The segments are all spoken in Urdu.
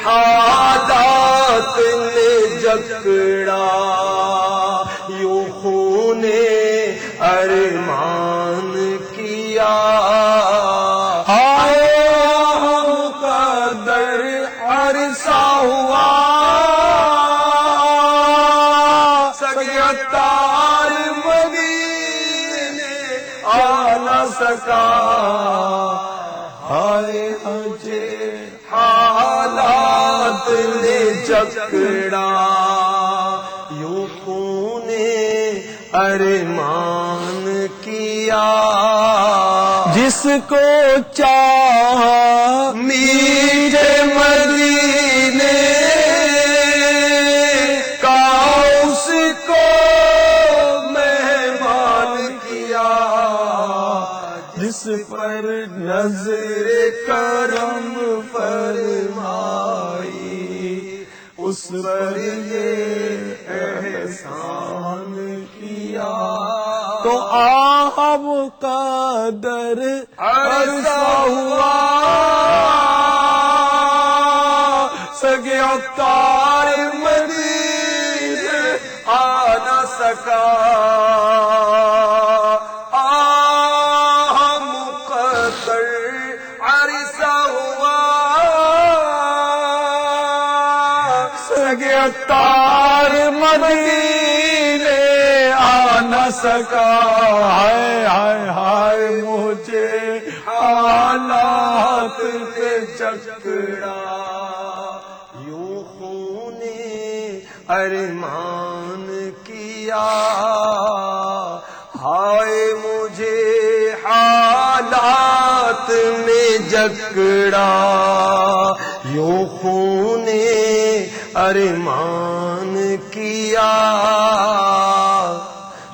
حالات نے جکڑا، یوں خون ارمان کیا، ہم قدر عرصہ ہوا، سگے تار مدینے آ نہ سکا، ہائے مجھے حالات نے جکڑا، یوں خون ارمان کیا، جس کو چاہ میرے مدینے کا اس کو مہمان کیا، جس پر نظر کرم فرمائی، اس پر یہ احسان کیا، تو آہب قدر عرصہ ہوا، سگے تار مدینے آ نہ سکا، مقدر عرصہ ہوا، سگے تار مدینے آ نہ سکا، ہائے ہائے ہائے مجھے حالات پہ جکڑا، یوں خون ارمان کیا، ہائے مجھے حالات میں جکڑا، یوں خون ارمان کیا،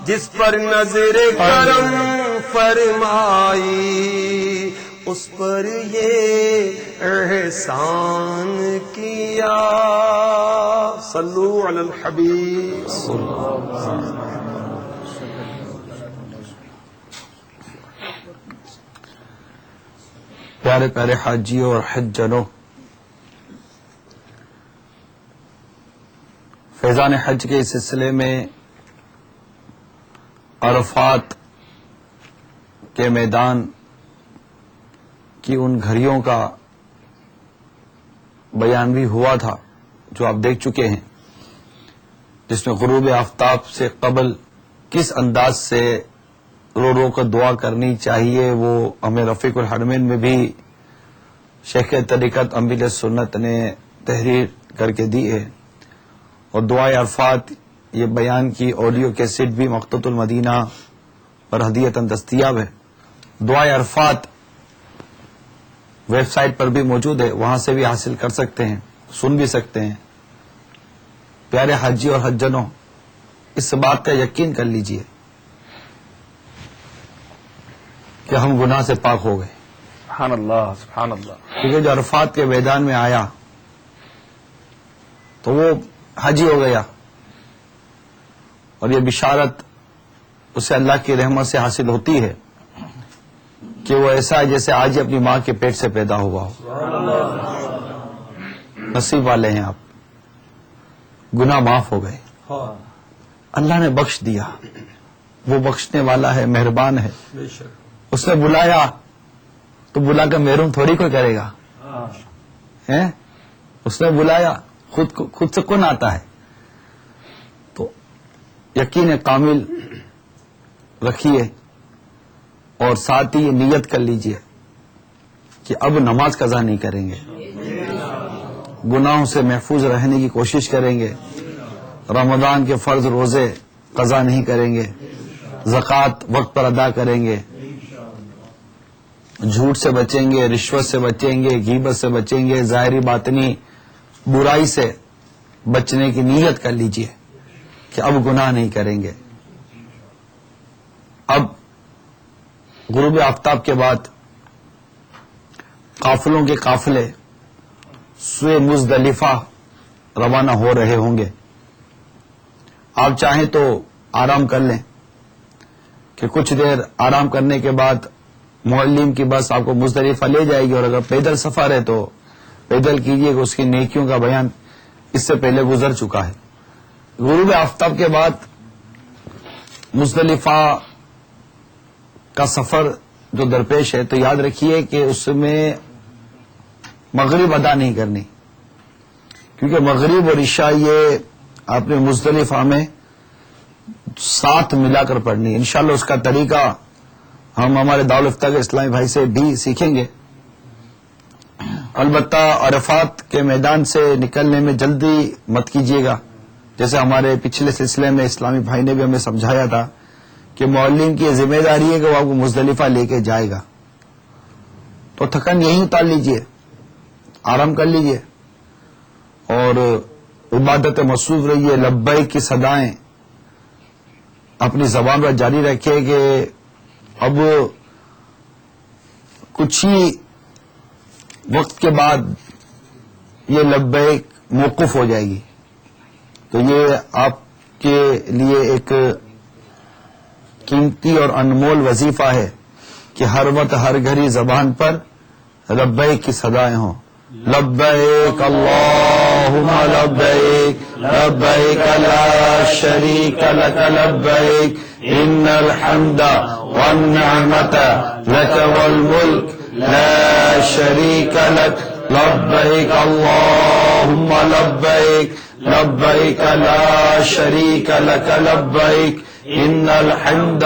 جس پر نظر کرم فرمائی، اس پر یہ احسان کیا، صلو علی الحبیب پیارے پیارے حاجیوں اور حجانوں، فیضان حج کے اس سلسلے میں عرفات کے میدان کی ان گھڑیوں کا بیان بھی ہوا تھا جو آپ دیکھ چکے ہیں، جس میں غروب آفتاب سے قبل کس انداز سے رو رو کر دعا کرنی چاہیے، وہ ہمیں رفیق الحرمین میں بھی شیخ طریقت انبیل سنت نے تحریر کر کے دی ہے، اور دعائے عرفات یہ بیان کی آڈیو کیسٹ بھی مقتۃ المدینہ پر ہدیتاً دستیاب ہے۔ دعائے عرفات ویب سائٹ پر بھی موجود ہے، وہاں سے بھی حاصل کر سکتے ہیں، سن بھی سکتے ہیں۔ پیارے حاجی اور حجانوں، اس بات کا یقین کر لیجئے کہ ہم گناہ سے پاک ہو گئے، سبحان اللہ سبحان اللہ، کیونکہ جو عرفات کے میدان میں آیا تو وہ حاجی ہو گیا، اور یہ بشارت اسے اللہ کی رحمت سے حاصل ہوتی ہے کہ وہ ایسا ہے جیسے آج ہی اپنی ماں کے پیٹ سے پیدا ہوا ہو۔ نصیب والے ہیں آپ، گناہ معاف ہو گئے، اللہ نے بخش دیا، وہ بخشنے والا ہے، مہربان ہے۔ اس نے بلایا تو بلا کر محروم تھوڑی کوئی کرے گا، ہیں؟ اس نے بلایا، خود سے کون آتا ہے؟ تو یقین کامل رکھیے، اور ساتھ ہی یہ نیت کر لیجئے کہ اب نماز قضا نہیں کریں گے، گناہوں سے محفوظ رہنے کی کوشش کریں گے، رمضان کے فرض روزے قضا نہیں کریں گے، زکوٰۃ وقت پر ادا کریں گے، جھوٹ سے بچیں گے، رشوت سے بچیں گے، غیبت سے بچیں گے، ظاہری باطنی برائی سے بچنے کی نیت کر لیجئے کہ اب گناہ نہیں کریں گے۔ اب غروب آفتاب کے بعد قافلوں کے قافلے سوئے مزدلفہ روانہ ہو رہے ہوں گے۔ آپ چاہیں تو آرام کر لیں کہ کچھ دیر آرام کرنے کے بعد معلم کی بس آپ کو مزدلفہ لے جائے گی، اور اگر پیدل سفر ہے تو پیدل کیجیے گا، اس کی نیکیوں کا بیان اس سے پہلے گزر چکا ہے۔ غروب آفتاب کے بعد مزدلفہ کا سفر جو درپیش ہے، تو یاد رکھیے کہ اس میں مغرب ادا نہیں کرنی، کیونکہ مغرب اور عشاء یہ آپ نے مزدلفہ میں ساتھ ملا کر پڑھنی ہے۔ انشاءاللہ اس کا طریقہ ہم ہمارے دارالفتہ کے اسلامی بھائی سے بھی سیکھیں گے۔ البتہ عرفات کے میدان سے نکلنے میں جلدی مت کیجیے گا، جیسے ہمارے پچھلے سلسلے میں اسلامی بھائی نے بھی ہمیں سمجھایا تھا کہ معلم کی ذمہ داری ہے کہ وہ آپ کو مزدلفہ لے کے جائے گا، تو تھکن یہیں اتار لیجیے، آرام کر لیجیے اور عبادت مصروف رہیے۔ لبیک کی صدائیں اپنی زبان پر جاری رکھے کہ اب کچھ ہی وقت کے بعد یہ لبیک موقوف ہو جائے گی، تو یہ آپ کے لیے ایک قیمتی اور انمول وظیفہ ہے کہ ہر وقت ہر گھڑی زبان پر لبیک کی صدائیں ہوں۔ لبیک اللہم لبیک لبیک لا شریک لک لبیک ان الحمد والنعمت لک والملک لا شریک لک لبیک اللہم لبیک لبیک لا شریک لک لبیک ان الحمد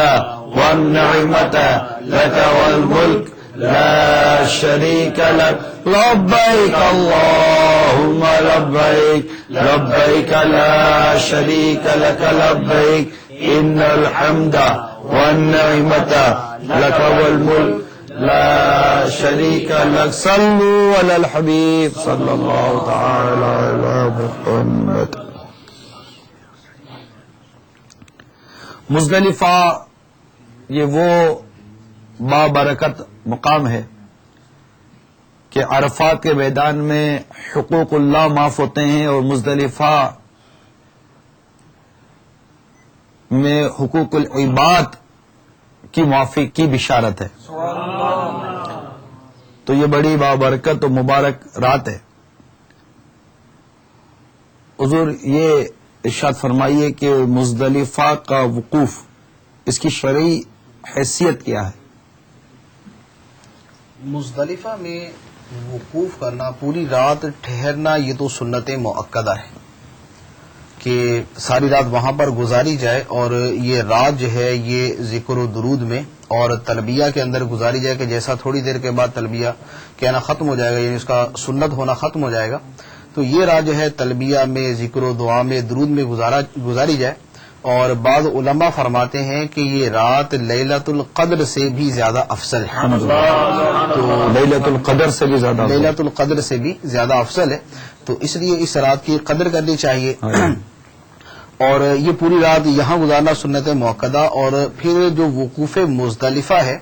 والنعمت لک والملک لا شریک لک لبیک اللہم لبیک لبیک لا شریک لک لبیک ان الحمد والنعمت لک والملک لا شریک لک۔ صلو علی الحبیب صلی اللہ تعالی علی محمد۔ مزدلفہ یہ وہ بابرکت مقام ہے کہ عرفات کے میدان میں حقوق اللہ معاف ہوتے ہیں اور مزدلفہ میں حقوق العباد کی معافی کی بشارت ہے۔ تو یہ بڑی بابرکت و مبارک رات ہے۔ حضور یہ ارشاد فرمائیے کہ مزدلفہ کا وقوف، اس کی شرعی حیثیت کیا ہے؟ مزدلفہ میں وقوف کرنا، پوری رات ٹھہرنا، یہ تو سنت مؤکدہ ہے کہ ساری رات وہاں پر گزاری جائے، اور یہ رات جو ہے یہ ذکر و درود میں اور تلبیہ کے اندر گزاری جائے کہ جیسا تھوڑی دیر کے بعد تلبیہ کہنا ختم ہو جائے گا، یعنی اس کا سنت ہونا ختم ہو جائے گا، تو یہ رات جو ہے تلبیہ میں، ذکر و دعا میں، درود میں گزاری جائے۔ اور بعض علماء فرماتے ہیں کہ یہ رات لیلۃ القدر سے بھی زیادہ افضل ہے، تو لیلۃ القدر سے بھی زیادہ لیلۃ القدر سے بھی زیادہ افضل ہے، تو اس لیے اس رات کی قدر کرنی چاہیے۔ اور یہ پوری رات یہاں گزارنا سنت مؤکدہ۔ اور پھر جو وقوف مزدلفہ ہے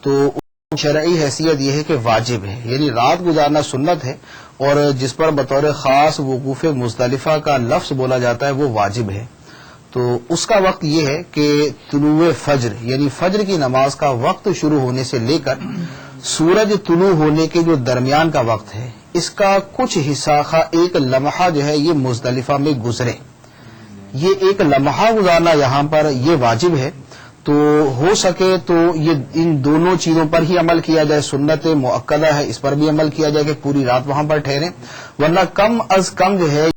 تو شرعی حیثیت یہ ہے کہ واجب ہے، یعنی رات گزارنا سنت ہے، اور جس پر بطور خاص وقوف مزدلفہ کا لفظ بولا جاتا ہے وہ واجب ہے۔ تو اس کا وقت یہ ہے کہ طلوع فجر، یعنی فجر کی نماز کا وقت شروع ہونے سے لے کر سورج طلوع ہونے کے جو درمیان کا وقت ہے، اس کا کچھ حصہ، ایک لمحہ جو ہے یہ مزدلفہ میں گزرے، یہ ایک لمحہ گزارنا یہاں پر یہ واجب ہے۔ تو ہو سکے تو یہ ان دونوں چیزوں پر ہی عمل کیا جائے، سنت مؤکدہ ہے، اس پر بھی عمل کیا جائے کہ پوری رات وہاں پر ٹھہریں، ورنہ کم از کم جو ہے